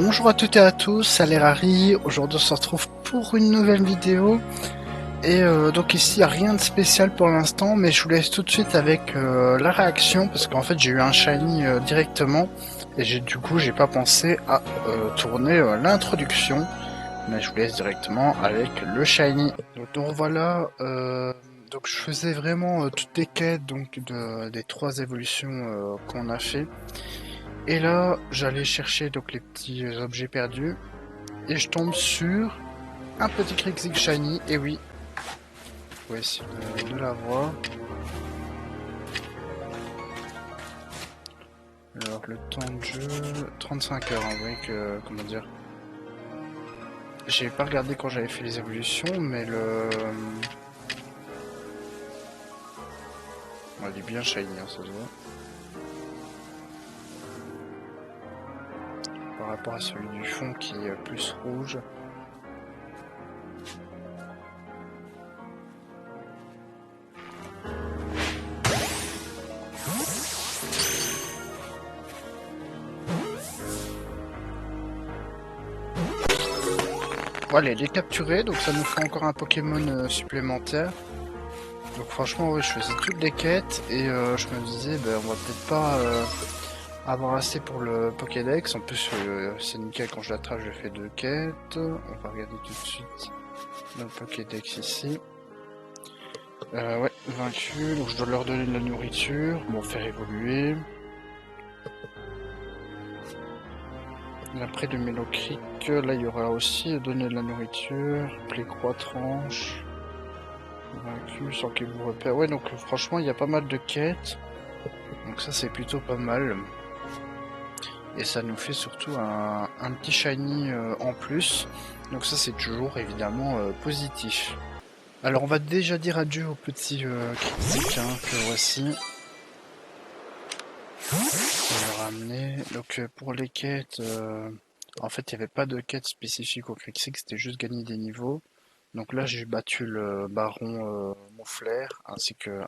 Bonjour à toutes et à tous, c'est Lerari. Aujourd'hui on se retrouve pour une nouvelle vidéo. Et donc ici il n'y a rien de spécial pour l'instant, mais je vous laisse tout de suite avec la réaction, parce qu'en fait j'ai eu un shiny directement, et du coup j'ai pas pensé à tourner l'introduction, mais je vous laisse directement avec le shiny. Donc voilà, donc je faisais vraiment toutes les quêtes donc des 3 évolutions qu'on a fait. Et là, j'allais chercher donc les petits objets perdus et je tombe sur un petit Crixig Shiny. Et oui, vous pouvez essayer de l'avoir. Alors le temps de jeu, 35 heures. Vous voyez que, comment dire, j'ai pas regardé quand j'avais fait les évolutions, mais il est bien shiny, hein, ça se voit. Par rapport à celui du fond qui est plus rouge. Voilà, il est capturé, donc ça nous fait encore un Pokémon supplémentaire. Donc franchement, ouais, je faisais toutes les quêtes et je me disais, ben, on va peut-être pas avoir assez pour le Pokédex. En plus, c'est nickel, quand je l'attrape, je fais 2 quêtes. On va regarder tout de suite le Pokédex ici. Ouais, vaincu, donc je dois leur donner de la nourriture, bon, faire évoluer. Et après le Mélocric, là il y aura aussi donner de la nourriture, les croix tranches. Vaincu sans qu'il vous repère. Ouais, donc franchement, il y a pas mal de quêtes. Donc ça, c'est plutôt pas mal. Et ça nous fait surtout un petit shiny en plus. Donc ça, c'est toujours évidemment positif. Alors, on va déjà dire adieu au petit critique que voici. On va le ramener. Donc pour les quêtes, en fait, il n'y avait pas de quête spécifique au critique, c'était juste gagner des niveaux. Donc là, j'ai battu le baron Mouflair, ainsi que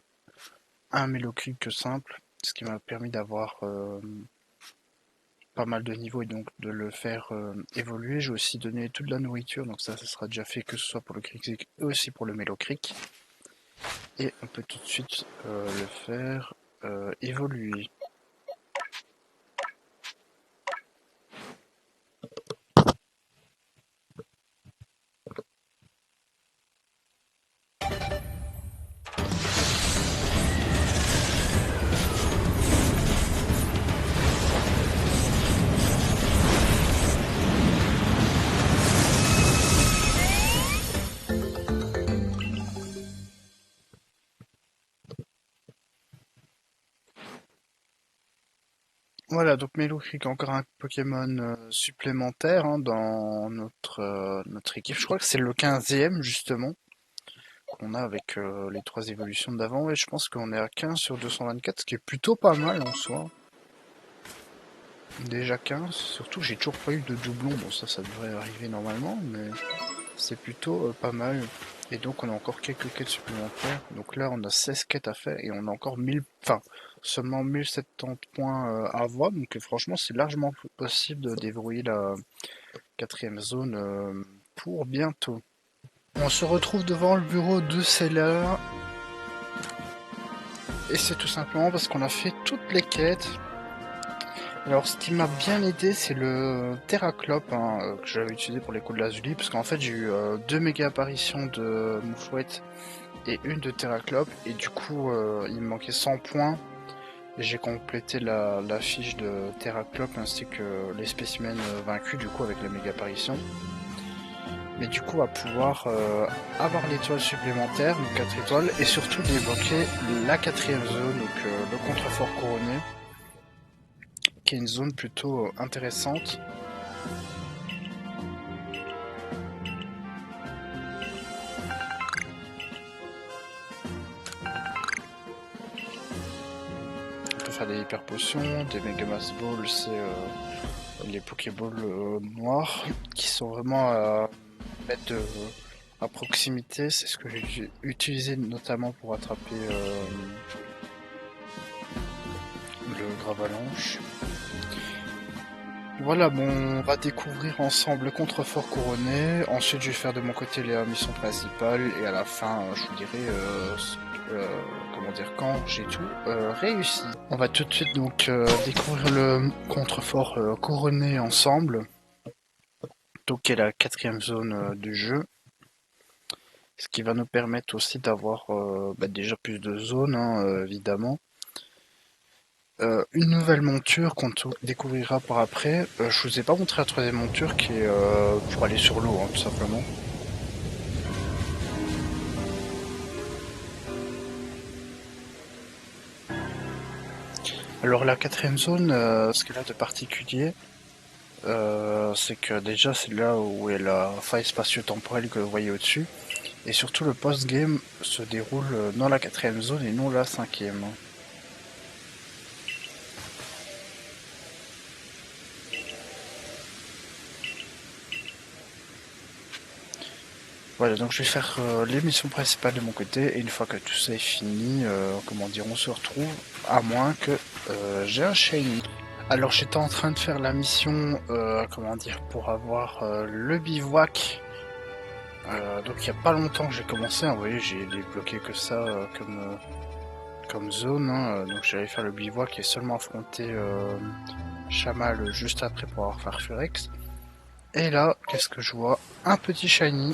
un Mélocric simple, ce qui m'a permis d'avoir pas mal de niveaux et donc de le faire évoluer. J'ai aussi donné toute la nourriture, donc ça sera déjà fait, que ce soit pour le Crick et aussi pour le Mélocric. Et on peut tout de suite le faire évoluer. Voilà, donc Mélocric, encore un Pokémon supplémentaire dans notre équipe. Je crois que c'est le 15e justement qu'on a avec les 3 évolutions d'avant. Et je pense qu'on est à 15 sur 224, ce qui est plutôt pas mal en soi. Déjà 15, surtout que j'ai toujours pas eu de doublon. Bon, ça devrait arriver normalement, mais c'est plutôt pas mal. Et donc on a encore quelques quêtes supplémentaires. Donc là on a 16 quêtes à faire et on a encore 1000, enfin seulement 1070 points à avoir. Donc franchement c'est largement possible de déverrouiller la 4e zone pour bientôt. On se retrouve devant le bureau de Seller. Et c'est tout simplement parce qu'on a fait toutes les quêtes. Alors ce qui m'a bien aidé, c'est le Terraclope que j'avais utilisé pour les coups de Lazuli, parce qu'en fait j'ai eu 2 méga apparitions de Moufouette et une de Terraclope, et du coup il me manquait 100 points, et j'ai complété la fiche de Terraclope ainsi que les spécimens vaincus du coup avec la méga apparition. Mais du coup à pouvoir avoir l'étoile supplémentaire, donc 4 étoiles, et surtout débloquer la 4e zone, donc le contrefort couronné, qui est une zone plutôt intéressante. On peut faire des hyper potions, des Mega Mass Balls, c'est les Pokéballs noirs qui sont vraiment à mettre à proximité. C'est ce que j'ai utilisé notamment pour attraper le Gravalanche. Voilà, bon, on va découvrir ensemble le contrefort couronné. Ensuite, je vais faire de mon côté les missions principales. Et à la fin, je vous dirai comment dire, quand j'ai tout réussi. On va tout de suite donc découvrir le contrefort couronné ensemble. Donc, qui est la 4e zone du jeu. Ce qui va nous permettre aussi d'avoir déjà plus de zones, hein, évidemment. Une nouvelle monture qu'on découvrira par après. Je vous ai pas montré la 3e monture qui est pour aller sur l'eau, hein, tout simplement. Alors la 4e zone, ce qu'elle a de particulier, c'est que déjà c'est là où est la faille spatio-temporelle que vous voyez au-dessus. Et surtout le post-game se déroule dans la 4e zone et non la 5e. Voilà, donc je vais faire les missions principales de mon côté, et une fois que tout ça est fini, comment dire, on se retrouve, à moins que j'ai un shiny. Alors j'étais en train de faire la mission, comment dire, pour avoir le bivouac. Donc il n'y a pas longtemps que j'ai commencé, hein, vous voyez, j'ai débloqué que ça comme zone, hein, donc j'allais faire le bivouac et seulement affronter Shamal juste après pour avoir Farfurex. Et là, qu'est-ce que je vois? Un petit shiny,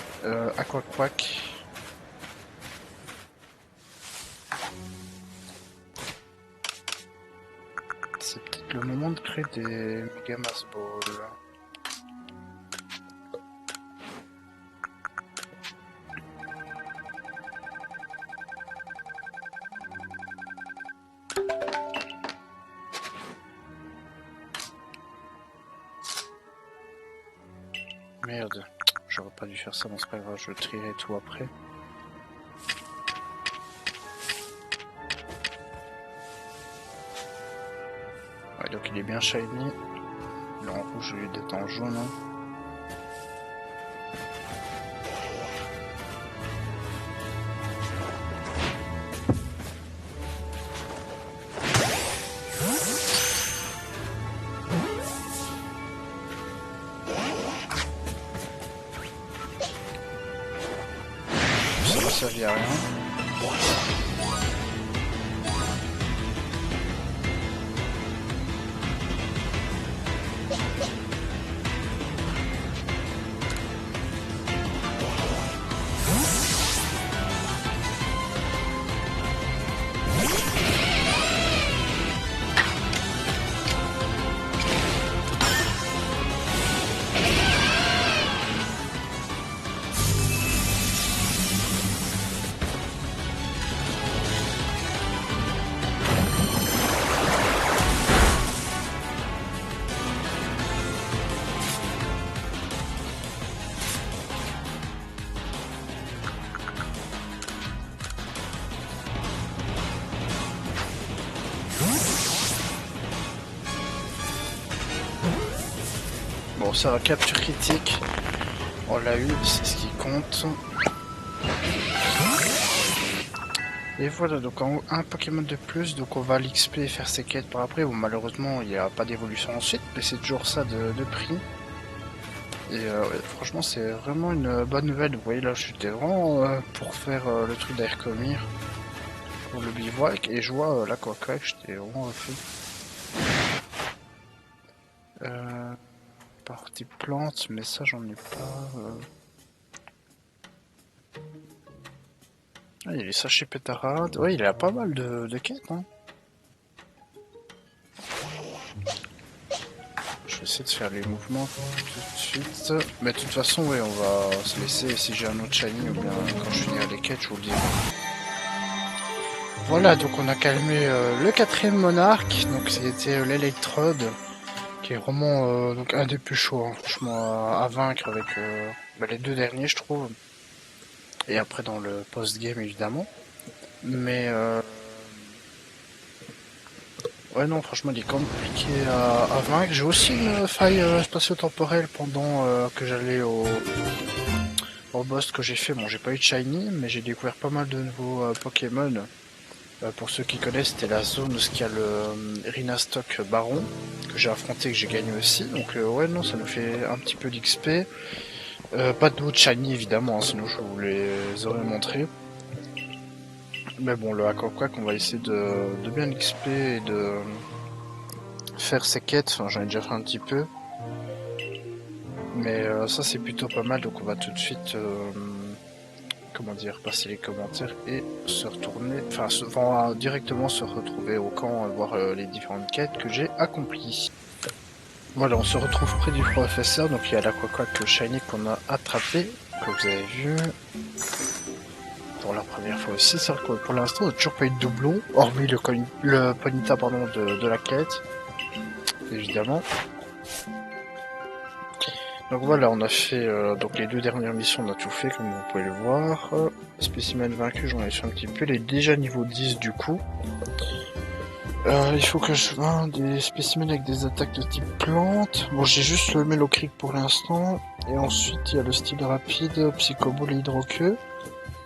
Aquaquack. C'est peut-être le moment de créer des Megamas Ball. Merde, j'aurais pas dû faire ça, mais c'est pas grave, je trierai tout après. Ouais, donc il est bien shiny. Là en rouge, il est en jaune. Hein. Ça va servir à rien. Bon, ça va, capture critique. On l'a eu, c'est ce qui compte. Et voilà, donc un Pokémon de plus, donc on va l'XP et faire ses quêtes par après. Bon, malheureusement, il n'y a pas d'évolution ensuite, mais c'est toujours ça de prix. Et ouais, franchement, c'est vraiment une bonne nouvelle. Vous voyez, là, j'étais vraiment pour faire le truc d'Aircomir pour le bivouac, et je vois la Quaquack, j'étais vraiment refait. Partie plante, mais ça, j'en ai pas. Ah, il y a les sachets pétarades. Ouais, il a pas mal de quêtes, hein. Je vais essayer de faire les mouvements tout de suite. Mais de toute façon, ouais, on va se laisser. Si j'ai un autre shiny, ou bien quand je finirai les quêtes, je vous le dirai. Voilà, donc on a calmé le 4e monarque. Donc c'était l'électrode, qui est vraiment donc un des plus chauds, hein, franchement, à vaincre avec les 2 derniers, je trouve. Et après dans le post-game, évidemment. Mais ouais, non, franchement, il est compliqué à vaincre. J'ai aussi une faille spatio-temporelle pendant que j'allais au boss que j'ai fait. Bon, j'ai pas eu de shiny, mais j'ai découvert pas mal de nouveaux Pokémon. Pour ceux qui connaissent, c'était la zone où il y a le Rhinastock Baron, que j'ai affronté, que j'ai gagné aussi. Donc ouais, non, ça nous fait un petit peu d'XP. Pas de wood shiny évidemment, hein, sinon je vous les aurais montré. Mais bon, le Hack-Quack, on va essayer de bien l'XP et de faire ses quêtes. Enfin, j'en ai déjà fait un petit peu. Mais ça, c'est plutôt pas mal. Donc on va tout de suite... comment dire, passer les commentaires et se retourner, enfin directement se retrouver au camp, voir les différentes quêtes que j'ai accomplies. Voilà, on se retrouve près du professeur, donc il y a l'Aquaquack shiny qu'on a attrapé, que vous avez vu pour la première fois aussi. C'est vrai que pour l'instant on n'a toujours pas eu de doublon, hormis le Ponyta pardon, de la quête, évidemment. Donc voilà, on a fait donc les deux dernières missions, on a tout fait comme vous pouvez le voir. Spécimen vaincu, j'en ai fait un petit peu, il est déjà niveau 10 du coup. Il faut que je vende des spécimens avec des attaques de type plante. Bon, j'ai juste le Mélocric pour l'instant. Et ensuite, il y a le style rapide, Psychoball et Hydroqueue.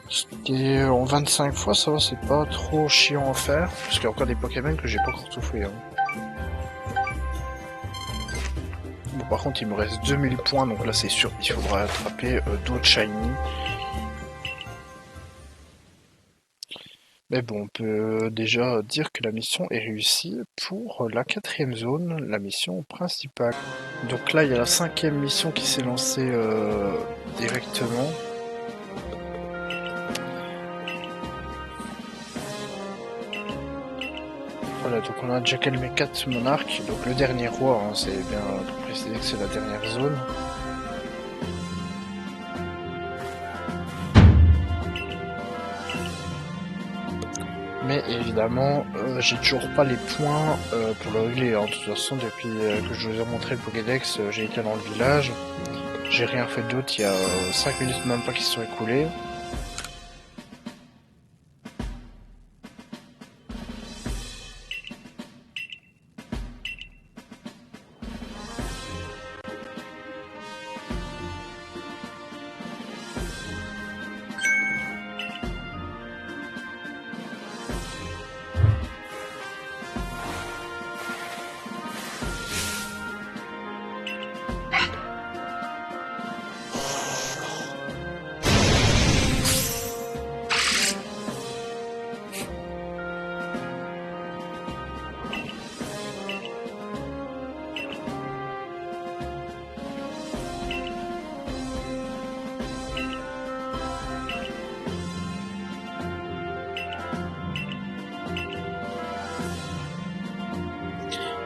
Ce qui est en 25 fois, ça va, c'est pas trop chiant à faire. Parce qu'il y a encore des Pokémon que j'ai pas encore tout fait. Hein. Bon, par contre, il me reste 2000 points, donc là, c'est sûr qu'il faudra attraper d'autres shiny. Mais bon, on peut déjà dire que la mission est réussie pour la 4ème zone, la mission principale. Donc là, il y a la 5ème mission qui s'est lancée directement. Voilà, donc on a déjà calmé 4 monarques, donc le dernier roi, hein, c'est bien de préciser que c'est la dernière zone. Mais évidemment, j'ai toujours pas les points pour le régler. En toute façon, depuis que je vous ai montré le Pokédex, j'ai été dans le village. J'ai rien fait d'autre, il y a 5 minutes même pas qui se sont écoulées.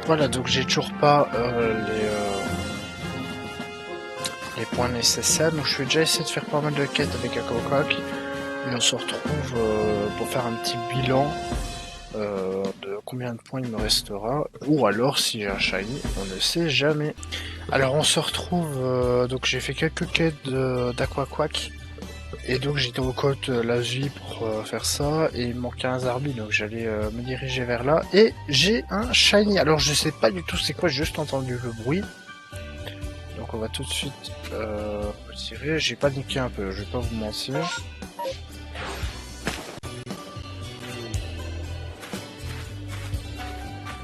Voilà, donc j'ai toujours pas les points nécessaires, donc je vais déjà essayer de faire pas mal de quêtes avec Hack-Quack, et on se retrouve pour faire un petit bilan de combien de points il me restera, ou alors si j'ai un shiny, on ne sait jamais. Alors on se retrouve, donc j'ai fait quelques quêtes d'Aquaquack, et donc j'étais aux côtes l'Asie pour faire ça, et il me manquait un Zarbi, donc j'allais me diriger vers là, et j'ai un shiny. Alors je sais pas du tout c'est quoi, j'ai juste entendu le bruit. Donc on va tout de suite tirer. J'ai paniqué un peu, je vais pas vous mentir.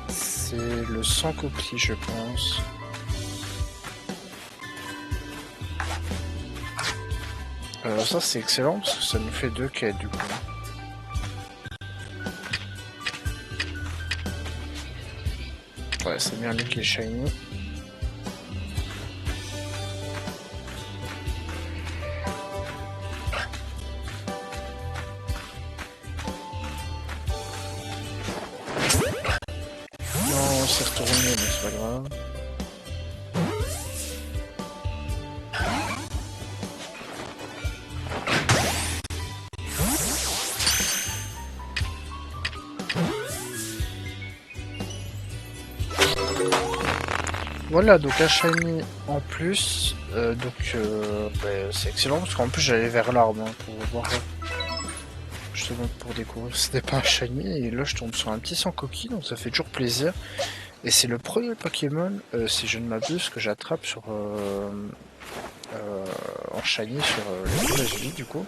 C'est le sang coquille, je pense. Ça c'est excellent parce que ça nous fait 2 quêtes du coup. Ouais, c'est bien lui qui est shiny. Non, on s'est retourné, mais c'est pas grave. Voilà, donc un shiny en plus, c'est excellent parce qu'en plus j'allais vers l'arbre hein, pour voir justement pour découvrir si c'était pas un shiny, et là je tombe sur un petit sans coquille, donc ça fait toujours plaisir. Et c'est le premier Pokémon, si je ne m'abuse, que j'attrape sur en shiny sur le village du coup.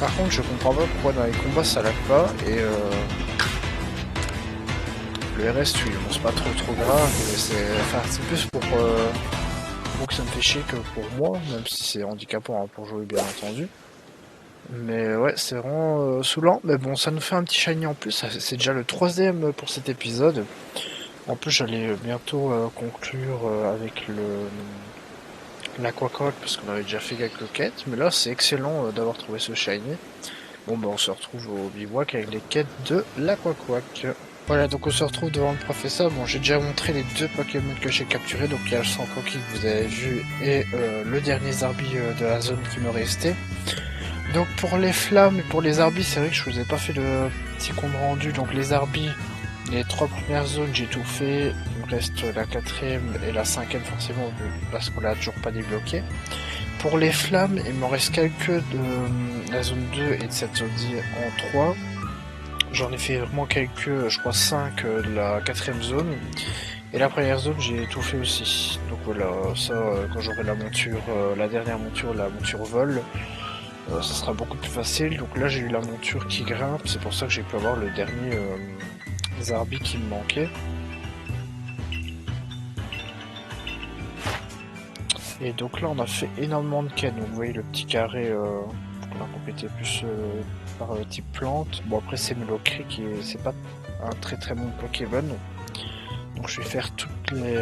Par contre, je comprends pas pourquoi dans les combats ça lag pas et le RS, oui, bon, c'est pas trop grave, mais c'est plus pour que ça me fait chier que pour moi, même si c'est handicapant hein, pour jouer bien entendu. Mais ouais, c'est vraiment saoulant. Mais bon, ça nous fait un petit shiny en plus. C'est déjà le troisième pour cet épisode. En plus, j'allais bientôt conclure avec l'Aquacock parce qu'on avait déjà fait quelques quêtes. Mais là, c'est excellent d'avoir trouvé ce shiny. Bon, bah, on se retrouve au bivouac avec les quêtes de l'Aquacock. Voilà, donc on se retrouve devant le professeur. Bon, j'ai déjà montré les deux Pokémon que j'ai capturés. Donc il y a le Sankoki que vous avez vu et le dernier Zarbi de la zone qui me restait. Donc pour les flammes et pour les Arbis, c'est vrai que je vous ai pas fait le petit compte rendu. Donc les Arbis, les trois premières zones, j'ai tout fait. Il me reste la quatrième et la cinquième forcément parce qu'on l'a toujours pas débloqué. Pour les flammes, il m'en reste quelques de la zone 2 et de cette zone-ci en 3. J'en ai fait vraiment quelques, je crois 5 de la quatrième zone. Et la première zone, j'ai tout fait aussi. Donc voilà, ça, quand j'aurai la monture, la dernière monture, la monture vol, ça sera beaucoup plus facile. Donc là, j'ai eu la monture qui grimpe, c'est pour ça que j'ai pu avoir le dernier Zarbi qui me manquait. Et donc là, on a fait énormément de quêtes. Donc vous voyez le petit carré qu'on a complété plus par type plante. Bon, après, c'est Melocri qui c'est pas un très bon Pokémon. Donc je vais faire toutes les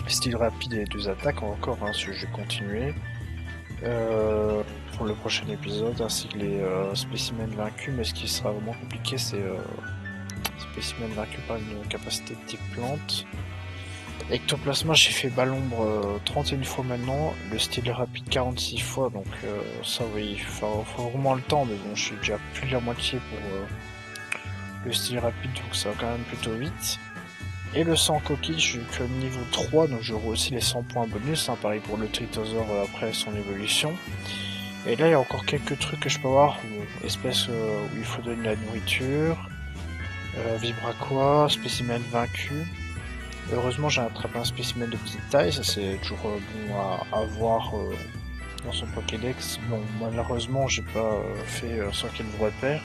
styles rapides et les deux attaques encore, hein, si je vais continuer. Pour le prochain épisode, ainsi que les spécimens vaincus, mais ce qui sera vraiment compliqué, c'est spécimens vaincus par une capacité de type plante. Ectoplasma, j'ai fait Balombre 31 fois maintenant, le style rapide 46 fois, donc ça oui, il faut vraiment le temps, mais bon, je suis déjà plus de la moitié pour le style rapide, donc ça va quand même plutôt vite. Et le 100 coquille, je suis que niveau 3, donc j'aurai aussi les 100 points bonus, hein, pareil pour le Tritosaur après son évolution. Et là, il y a encore quelques trucs que je peux avoir, espèces où il faut donner de la nourriture, Vibraqua, spécimen vaincu. Heureusement, j'ai attrapé un spécimen de petite taille, ça c'est toujours bon à avoir dans son Pokédex. Bon, malheureusement, j'ai pas fait sans qu'il vous repère.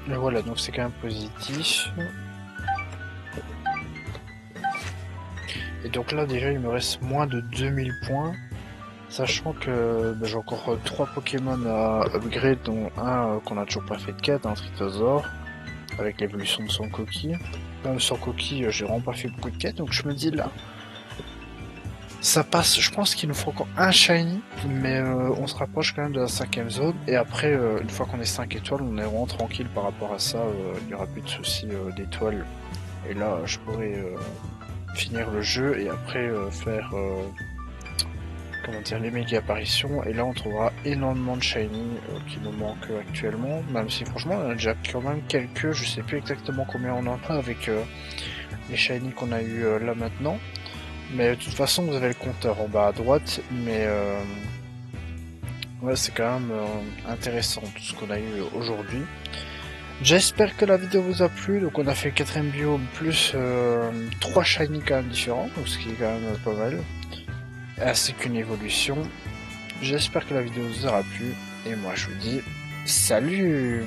Mais voilà, donc c'est quand même positif. Et donc là, déjà, il me reste moins de 2000 points. Sachant que j'ai encore 3 Pokémon à upgrade, dont un qu'on a toujours pas fait de quête, un Tritosaur, avec l'évolution de son coquille. Même sans coquille, j'ai vraiment pas fait beaucoup de quêtes, donc je me dis là, ça passe. Je pense qu'il nous faut encore un shiny, mais on se rapproche quand même de la 5ème zone. Et après, une fois qu'on est 5 étoiles, on est vraiment tranquille par rapport à ça. Il n'y aura plus de soucis d'étoiles. Et là, je pourrais finir le jeu et après faire comment dire, les méga apparitions. Et là, on trouvera énormément de shiny qui nous manquent actuellement. Même si franchement, on en a déjà quand même quelques. Je sais plus exactement combien on en a avec les shiny qu'on a eu là maintenant. Mais de toute façon, vous avez le compteur en bas à droite. Mais ouais, c'est quand même intéressant tout ce qu'on a eu aujourd'hui. J'espère que la vidéo vous a plu. Donc on a fait le 4ème biome plus 3 shiny quand même différents, donc ce qui est quand même pas mal. Ainsi qu'une évolution. J'espère que la vidéo vous aura plu. Et moi je vous dis salut!